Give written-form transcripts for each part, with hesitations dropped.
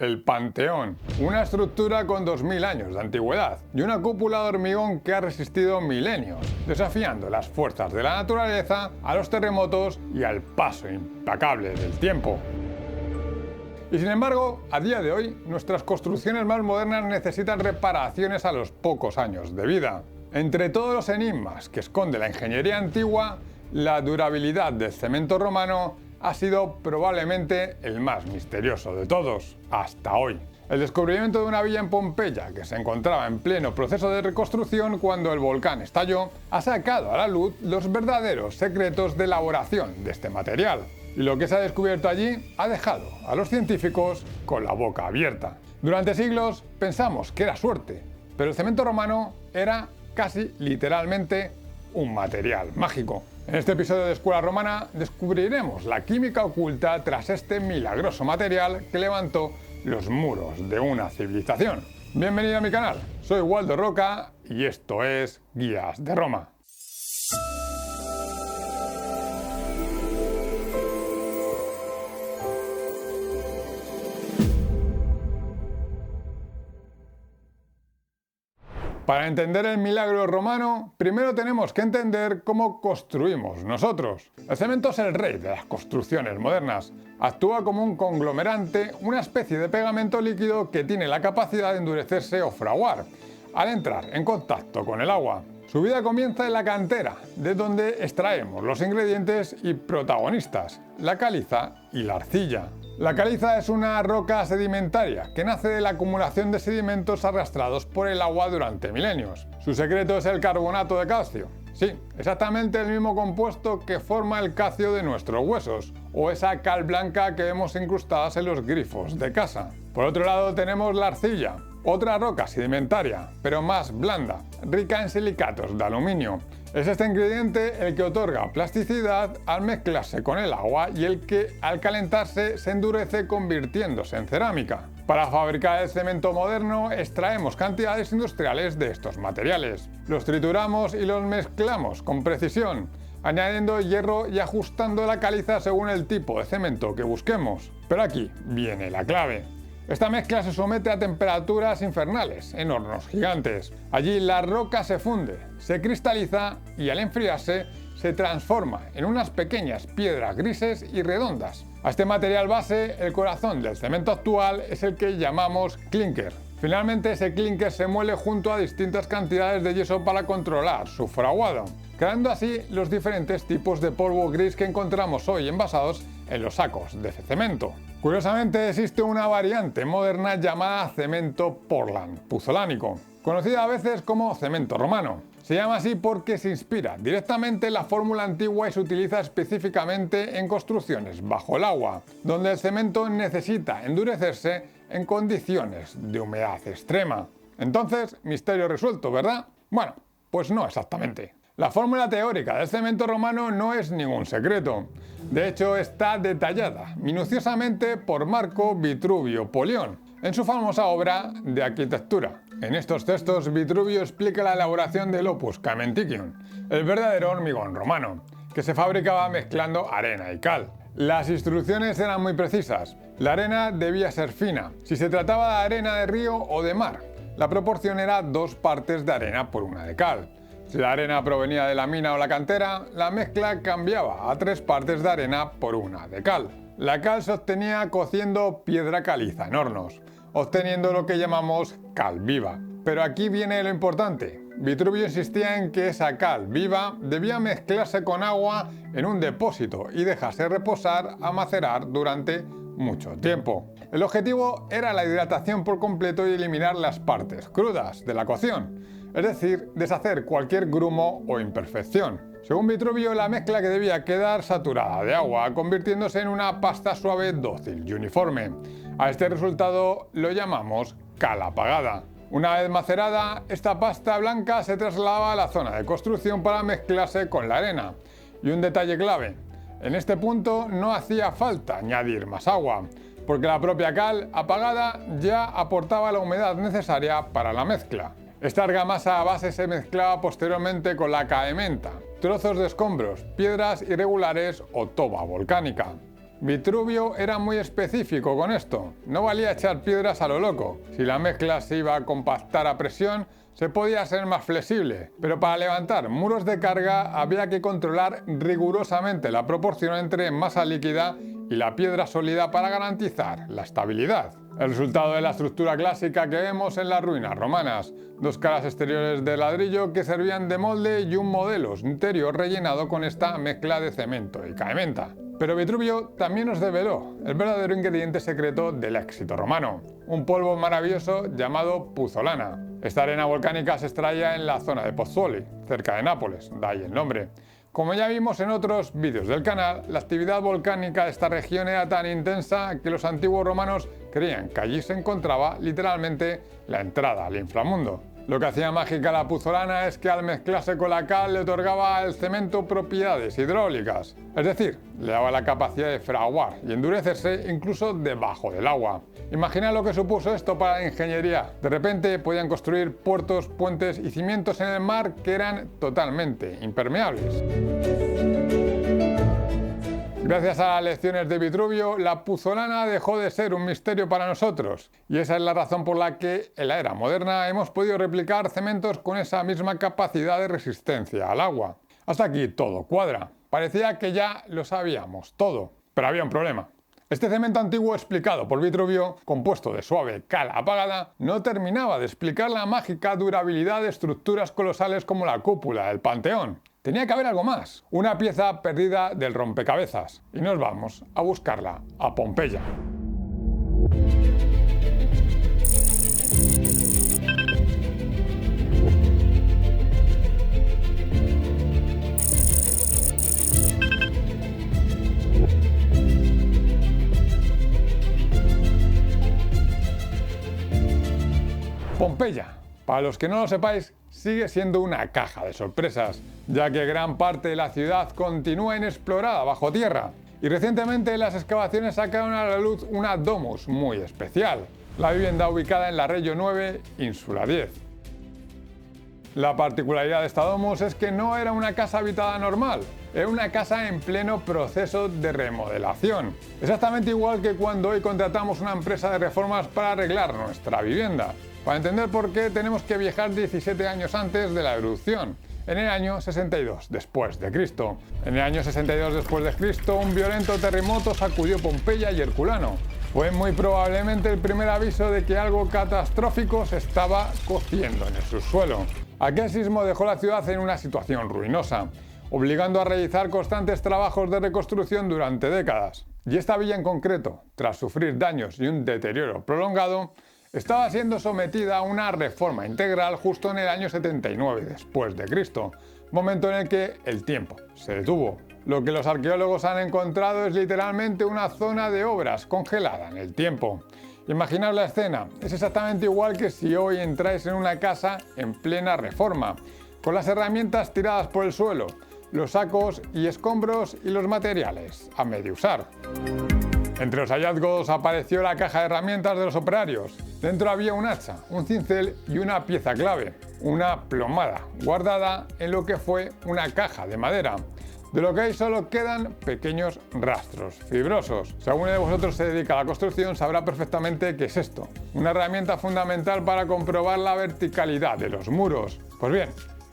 El Panteón, una estructura con 2000 años de antigüedad y una cúpula de hormigón que ha resistido milenios, desafiando las fuerzas de la naturaleza, a los terremotos y al paso implacable del tiempo. Y sin embargo, a día de hoy, nuestras construcciones más modernas necesitan reparaciones a los pocos años de vida. Entre todos los enigmas que esconde la ingeniería antigua, la durabilidad del cemento romano ha sido probablemente el más misterioso de todos, hasta hoy. El descubrimiento de una villa en Pompeya, que se encontraba en pleno proceso de reconstrucción cuando el volcán estalló, ha sacado a la luz los verdaderos secretos de elaboración de este material. Y lo que se ha descubierto allí ha dejado a los científicos con la boca abierta. Durante siglos pensamos que era suerte, pero el cemento romano era casi literalmente un material mágico. En este episodio de Escuela Romana descubriremos la química oculta tras este milagroso material que levantó los muros de una civilización. Bienvenido a mi canal, soy Waldo Roca y esto es Guías de Roma. Para entender el milagro romano, primero tenemos que entender cómo construimos nosotros. El cemento es el rey de las construcciones modernas. Actúa como un conglomerante, una especie de pegamento líquido que tiene la capacidad de endurecerse o fraguar al entrar en contacto con el agua. Su vida comienza en la cantera, de donde extraemos los ingredientes y protagonistas, la caliza y la arcilla. La caliza es una roca sedimentaria que nace de la acumulación de sedimentos arrastrados por el agua durante milenios. Su secreto es el carbonato de calcio. Sí, exactamente el mismo compuesto que forma el calcio de nuestros huesos, o esa cal blanca que vemos incrustadas en los grifos de casa. Por otro lado tenemos la arcilla, otra roca sedimentaria, pero más blanda, rica en silicatos de aluminio. Es este ingrediente el que otorga plasticidad al mezclarse con el agua y el que al calentarse se endurece convirtiéndose en cerámica. Para fabricar el cemento moderno extraemos cantidades industriales de estos materiales. Los trituramos y los mezclamos con precisión, añadiendo hierro y ajustando la caliza según el tipo de cemento que busquemos. Pero aquí viene la clave. Esta mezcla se somete a temperaturas infernales, en hornos gigantes. Allí la roca se funde, se cristaliza y al enfriarse se transforma en unas pequeñas piedras grises y redondas. A este material base, el corazón del cemento actual es el que llamamos clinker. Finalmente ese clinker se muele junto a distintas cantidades de yeso para controlar su fraguado, creando así los diferentes tipos de polvo gris que encontramos hoy envasados en los sacos de cemento. Curiosamente existe una variante moderna llamada cemento Portland puzolánico, conocida a veces como cemento romano. Se llama así porque se inspira directamente en la fórmula antigua y se utiliza específicamente en construcciones bajo el agua, donde el cemento necesita endurecerse en condiciones de humedad extrema. Entonces, misterio resuelto, ¿verdad? Bueno, pues no exactamente. La fórmula teórica del cemento romano no es ningún secreto. De hecho, está detallada minuciosamente por Marco Vitruvio Polión en su famosa obra de arquitectura. En estos textos, Vitruvio explica la elaboración del opus caementicium, el verdadero hormigón romano, que se fabricaba mezclando arena y cal. Las instrucciones eran muy precisas. La arena debía ser fina, si se trataba de arena de río o de mar. La proporción era 2 partes de arena por 1 de cal. Si la arena provenía de la mina o la cantera, la mezcla cambiaba a 3 partes de arena por 1 de cal. La cal se obtenía cociendo piedra caliza en hornos, obteniendo lo que llamamos cal viva. Pero aquí viene lo importante. Vitruvio insistía en que esa cal viva debía mezclarse con agua en un depósito y dejarse reposar a macerar durante mucho tiempo. El objetivo era la hidratación por completo y eliminar las partes crudas de la cocción, es decir, deshacer cualquier grumo o imperfección. Según Vitruvio, la mezcla que debía quedar saturada de agua, convirtiéndose en una pasta suave, dócil y uniforme. A este resultado lo llamamos cal apagada. Una vez macerada, esta pasta blanca se trasladaba a la zona de construcción para mezclarse con la arena. Y un detalle clave, en este punto no hacía falta añadir más agua, porque la propia cal apagada ya aportaba la humedad necesaria para la mezcla. Esta argamasa base se mezclaba posteriormente con la caementa, trozos de escombros, piedras irregulares o toba volcánica. Vitruvio era muy específico con esto, no valía echar piedras a lo loco. Si la mezcla se iba a compactar a presión, se podía ser más flexible, pero para levantar muros de carga había que controlar rigurosamente la proporción entre masa líquida y la piedra sólida para garantizar la estabilidad. El resultado de la estructura clásica que vemos en las ruinas romanas, dos caras exteriores de ladrillo que servían de molde y un modelo interior rellenado con esta mezcla de cemento y caementa. Pero Vitruvio también nos develó el verdadero ingrediente secreto del éxito romano, un polvo maravilloso llamado puzzolana. Esta arena volcánica se extraía en la zona de Pozzuoli, cerca de Nápoles, de ahí el nombre. Como ya vimos en otros vídeos del canal, la actividad volcánica de esta región era tan intensa que los antiguos romanos creían que allí se encontraba literalmente la entrada al inframundo. Lo que hacía mágica la puzzolana es que al mezclarse con la cal le otorgaba al cemento propiedades hidráulicas, es decir, le daba la capacidad de fraguar y endurecerse incluso debajo del agua. Imagina lo que supuso esto para la ingeniería. De repente podían construir puertos, puentes y cimientos en el mar que eran totalmente impermeables. Gracias a las lecciones de Vitruvio, la puzzolana dejó de ser un misterio para nosotros, y esa es la razón por la que en la era moderna hemos podido replicar cementos con esa misma capacidad de resistencia al agua. Hasta aquí todo cuadra. Parecía que ya lo sabíamos todo, pero había un problema. Este cemento antiguo explicado por Vitruvio, compuesto de suave cal apagada, no terminaba de explicar la mágica durabilidad de estructuras colosales como la cúpula del Panteón. Tenía que haber algo más, una pieza perdida del rompecabezas, y nos vamos a buscarla a Pompeya. Pompeya, para los que no lo sepáis, sigue siendo una caja de sorpresas, ya que gran parte de la ciudad continúa inexplorada bajo tierra. Y recientemente las excavaciones sacaron a la luz una domus muy especial, la vivienda ubicada en la Reggio 9, Ínsula 10. La particularidad de esta domus es que no era una casa habitada normal, era una casa en pleno proceso de remodelación. Exactamente igual que cuando hoy contratamos una empresa de reformas para arreglar nuestra vivienda. Para entender por qué tenemos que viajar 17 años antes de la erupción, en el año 62 después de Cristo. En el año 62 después de Cristo, un violento terremoto sacudió Pompeya y Herculano. Fue muy probablemente el primer aviso de que algo catastrófico se estaba cociendo en el subsuelo. Aquel sismo dejó la ciudad en una situación ruinosa, obligando a realizar constantes trabajos de reconstrucción durante décadas. Y esta villa en concreto, tras sufrir daños y un deterioro prolongado, estaba siendo sometida a una reforma integral justo en el año 79 después de Cristo, momento en el que el tiempo se detuvo. Lo que los arqueólogos han encontrado es literalmente una zona de obras congelada en el tiempo. Imaginad la escena, es exactamente igual que si hoy entráis en una casa en plena reforma, con las herramientas tiradas por el suelo, los sacos y escombros y los materiales a medio usar. Entre los hallazgos apareció la caja de herramientas de los operarios. Dentro había un hacha, un cincel y una pieza clave, una plomada, guardada en lo que fue una caja de madera. De lo que hay solo quedan pequeños rastros fibrosos. Si alguno de vosotros se dedica a la construcción sabrá perfectamente qué es esto. Una herramienta fundamental para comprobar la verticalidad de los muros. Pues bien,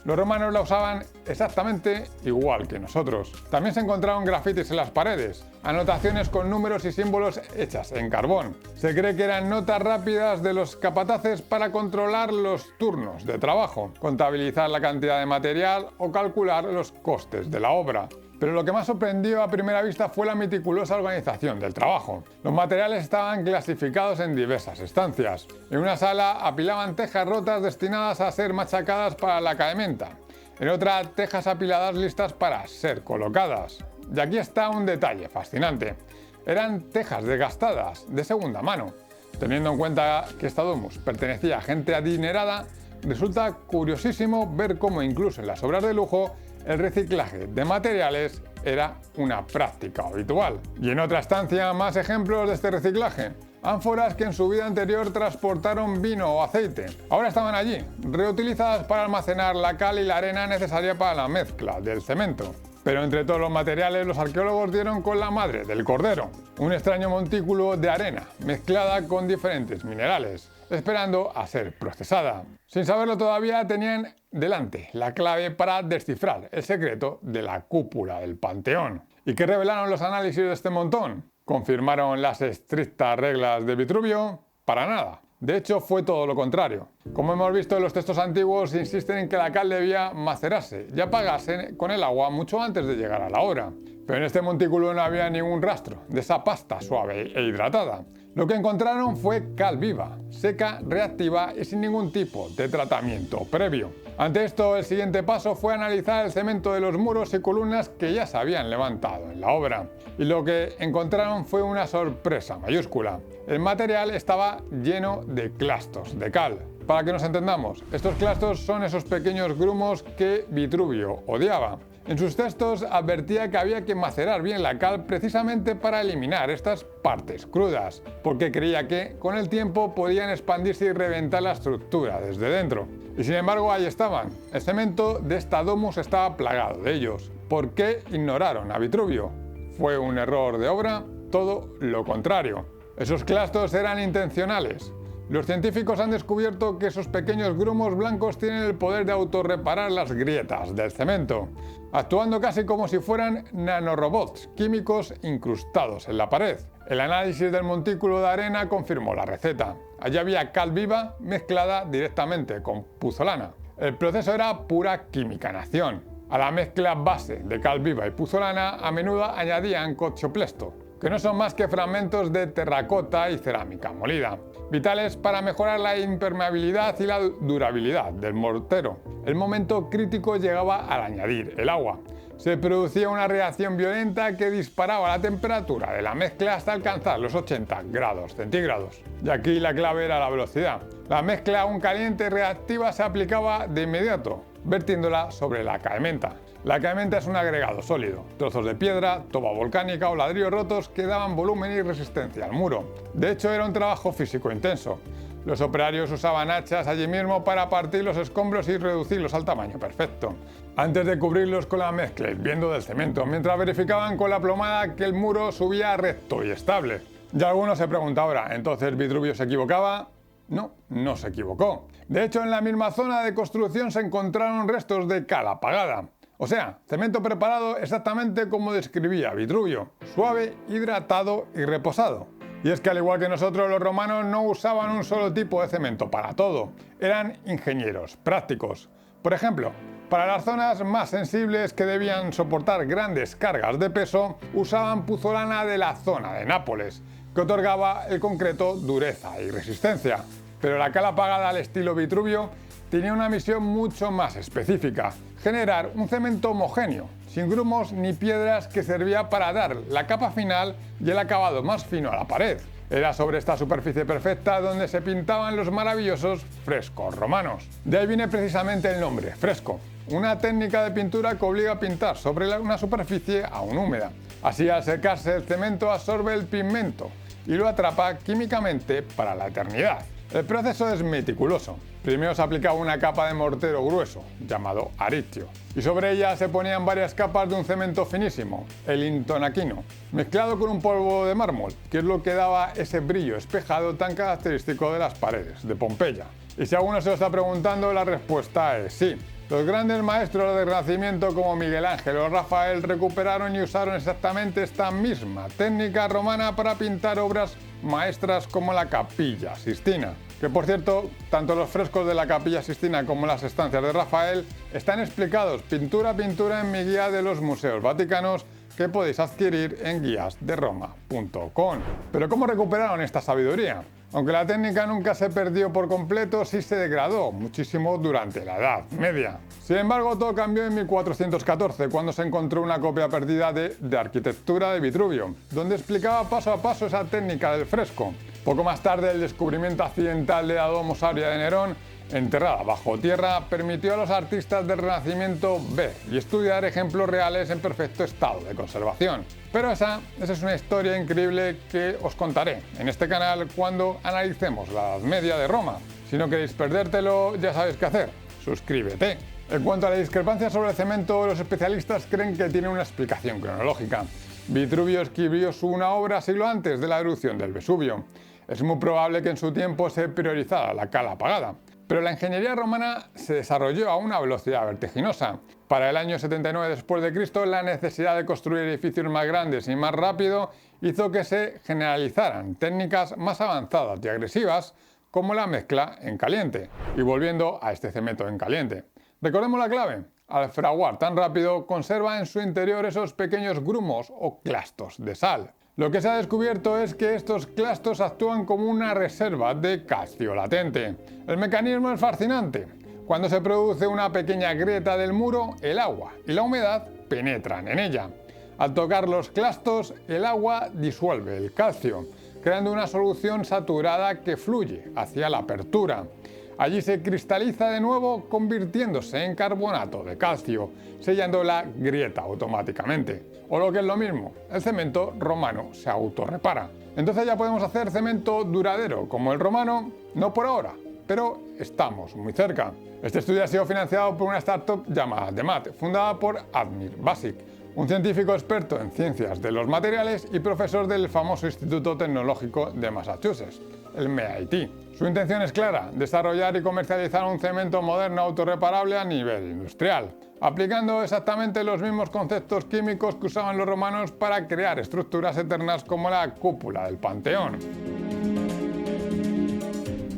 los romanos la usaban exactamente igual que nosotros. También se encontraron grafitis en las paredes, anotaciones con números y símbolos hechas en carbón. Se cree que eran notas rápidas de los capataces para controlar los turnos de trabajo, contabilizar la cantidad de material o calcular los costes de la obra. Pero lo que más sorprendió a primera vista fue la meticulosa organización del trabajo. Los materiales estaban clasificados en diversas estancias. En una sala apilaban tejas rotas destinadas a ser machacadas para la caementa. En otra, tejas apiladas listas para ser colocadas. Y aquí está un detalle fascinante. Eran tejas desgastadas, de segunda mano. Teniendo en cuenta que esta domus pertenecía a gente adinerada, resulta curiosísimo ver cómo incluso en las obras de lujo el reciclaje de materiales era una práctica habitual. Y en otra estancia, más ejemplos de este reciclaje. Ánforas que en su vida anterior transportaron vino o aceite. Ahora estaban allí, reutilizadas para almacenar la cal y la arena necesaria para la mezcla del cemento. Pero entre todos los materiales, los arqueólogos dieron con la madre del cordero, un extraño montículo de arena mezclada con diferentes minerales, esperando a ser procesada. Sin saberlo todavía, tenían delante la clave para descifrar el secreto de la cúpula del Panteón. ¿Y qué revelaron los análisis de este montón? ¿Confirmaron las estrictas reglas de Vitruvio? Para nada. De hecho, fue todo lo contrario. Como hemos visto en los textos antiguos, insisten en que la cal debía macerarse y apagarse con el agua mucho antes de llegar a la hora. Pero en este montículo no había ningún rastro de esa pasta suave e hidratada. Lo que encontraron fue cal viva, seca, reactiva y sin ningún tipo de tratamiento previo. Ante esto, el siguiente paso fue analizar el cemento de los muros y columnas que ya se habían levantado en la obra. Y lo que encontraron fue una sorpresa mayúscula. El material estaba lleno de clastos de cal. Para que nos entendamos, estos clastos son esos pequeños grumos que Vitruvio odiaba. En sus textos advertía que había que macerar bien la cal precisamente para eliminar estas partes crudas, porque creía que con el tiempo podían expandirse y reventar la estructura desde dentro. Y sin embargo ahí estaban. El cemento de esta domus estaba plagado de ellos. ¿Por qué ignoraron a Vitruvio? ¿Fue un error de obra? Todo lo contrario. Esos clastos eran intencionales. Los científicos han descubierto que esos pequeños grumos blancos tienen el poder de autorreparar las grietas del cemento, actuando casi como si fueran nanorobots químicos incrustados en la pared. El análisis del montículo de arena confirmó la receta. Allí había cal viva mezclada directamente con puzolana. El proceso era pura química en acción. A la mezcla base de cal viva y puzolana a menudo añadían cochoplesto, que no son más que fragmentos de terracota y cerámica molida, vitales para mejorar la impermeabilidad y la durabilidad del mortero. El momento crítico llegaba al añadir el agua. Se producía una reacción violenta que disparaba la temperatura de la mezcla hasta alcanzar los 80 grados centígrados. Y aquí la clave era la velocidad. La mezcla aún caliente y reactiva se aplicaba de inmediato, vertiéndola sobre la caementa. La caementa es un agregado sólido, trozos de piedra, toba volcánica o ladrillos rotos que daban volumen y resistencia al muro. De hecho, era un trabajo físico intenso. Los operarios usaban hachas allí mismo para partir los escombros y reducirlos al tamaño perfecto, antes de cubrirlos con la mezcla hirviendo del cemento, mientras verificaban con la plomada que el muro subía recto y estable. Y alguno se pregunta ahora, ¿entonces Vitruvio se equivocaba? No, no se equivocó. De hecho, en la misma zona de construcción se encontraron restos de cal apagada. O sea, cemento preparado exactamente como describía Vitruvio, suave, hidratado y reposado. Y es que al igual que nosotros, los romanos no usaban un solo tipo de cemento para todo, eran ingenieros prácticos. Por ejemplo, para las zonas más sensibles que debían soportar grandes cargas de peso, usaban puzolana de la zona de Nápoles, que otorgaba el concreto dureza y resistencia. Pero la cal apagada al estilo Vitruvio tenía una misión mucho más específica: generar un cemento homogéneo, sin grumos ni piedras, que servía para dar la capa final y el acabado más fino a la pared. Era sobre esta superficie perfecta donde se pintaban los maravillosos frescos romanos. De ahí viene precisamente el nombre, fresco, una técnica de pintura que obliga a pintar sobre una superficie aún húmeda. Así, al secarse, el cemento absorbe el pigmento y lo atrapa químicamente para la eternidad. El proceso es meticuloso. Primero se aplicaba una capa de mortero grueso, llamado aritio, y sobre ella se ponían varias capas de un cemento finísimo, el intonaquino, mezclado con un polvo de mármol, que es lo que daba ese brillo espejado tan característico de las paredes de Pompeya. Y si alguno se lo está preguntando, la respuesta es sí. Los grandes maestros del Renacimiento como Miguel Ángel o Rafael recuperaron y usaron exactamente esta misma técnica romana para pintar obras maestras como la Capilla Sistina. Que, por cierto, tanto los frescos de la Capilla Sistina como las estancias de Rafael están explicados pintura a pintura en mi guía de los museos vaticanos, que podéis adquirir en guiasderoma.com. Pero ¿cómo recuperaron esta sabiduría? Aunque la técnica nunca se perdió por completo, sí se degradó muchísimo durante la Edad Media. Sin embargo, todo cambió en 1414, cuando se encontró una copia perdida de Arquitectura de Vitruvio, donde explicaba paso a paso esa técnica del fresco. Poco más tarde, el descubrimiento accidental de la Domus Aurea de Nerón, enterrada bajo tierra, permitió a los artistas del Renacimiento ver y estudiar ejemplos reales en perfecto estado de conservación. Pero esa es una historia increíble que os contaré en este canal cuando analicemos la Edad Media de Roma. Si no queréis perdértelo, ya sabéis qué hacer. Suscríbete. En cuanto a la discrepancia sobre el cemento, los especialistas creen que tiene una explicación cronológica. Vitruvio escribió una obra siglo antes de la erupción del Vesubio. Es muy probable que en su tiempo se priorizara la cal apagada. Pero la ingeniería romana se desarrolló a una velocidad vertiginosa. Para el año 79 después de Cristo, la necesidad de construir edificios más grandes y más rápido hizo que se generalizaran técnicas más avanzadas y agresivas como la mezcla en caliente. Y volviendo a este cemento en caliente. Recordemos la clave. Al fraguar tan rápido, conserva en su interior esos pequeños grumos o clastos de sal. Lo que se ha descubierto es que estos clastos actúan como una reserva de calcio latente. El mecanismo es fascinante. Cuando se produce una pequeña grieta del muro, el agua y la humedad penetran en ella. Al tocar los clastos, el agua disuelve el calcio, creando una solución saturada que fluye hacia la apertura. Allí se cristaliza de nuevo, convirtiéndose en carbonato de calcio, sellando la grieta automáticamente. O lo que es lo mismo, el cemento romano se autorrepara. Entonces ya podemos hacer cemento duradero como el romano, no por ahora, pero estamos muy cerca. Este estudio ha sido financiado por una startup llamada DeMat, fundada por Admir Basic, un científico experto en ciencias de los materiales y profesor del famoso Instituto Tecnológico de Massachusetts, el MIT. Su intención es clara: desarrollar y comercializar un cemento moderno autorreparable a nivel industrial, aplicando exactamente los mismos conceptos químicos que usaban los romanos para crear estructuras eternas como la cúpula del Panteón.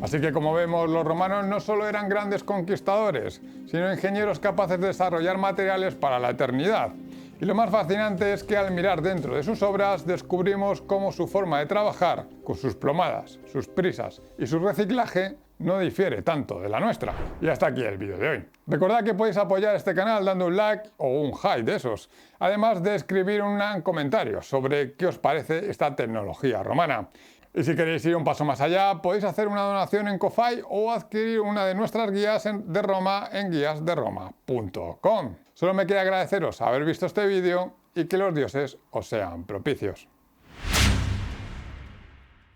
Así que, como vemos, los romanos no solo eran grandes conquistadores, sino ingenieros capaces de desarrollar materiales para la eternidad. Y lo más fascinante es que al mirar dentro de sus obras descubrimos cómo su forma de trabajar, con sus plomadas, sus prisas y su reciclaje, no difiere tanto de la nuestra. Y hasta aquí el vídeo de hoy. Recordad que podéis apoyar este canal dando un like o un high de esos, además de escribir un comentario sobre qué os parece esta tecnología romana. Y si queréis ir un paso más allá, podéis hacer una donación en Ko-Fi o adquirir una de nuestras guías de Roma en guiasderoma.com. Solo me queda agradeceros haber visto este vídeo y que los dioses os sean propicios.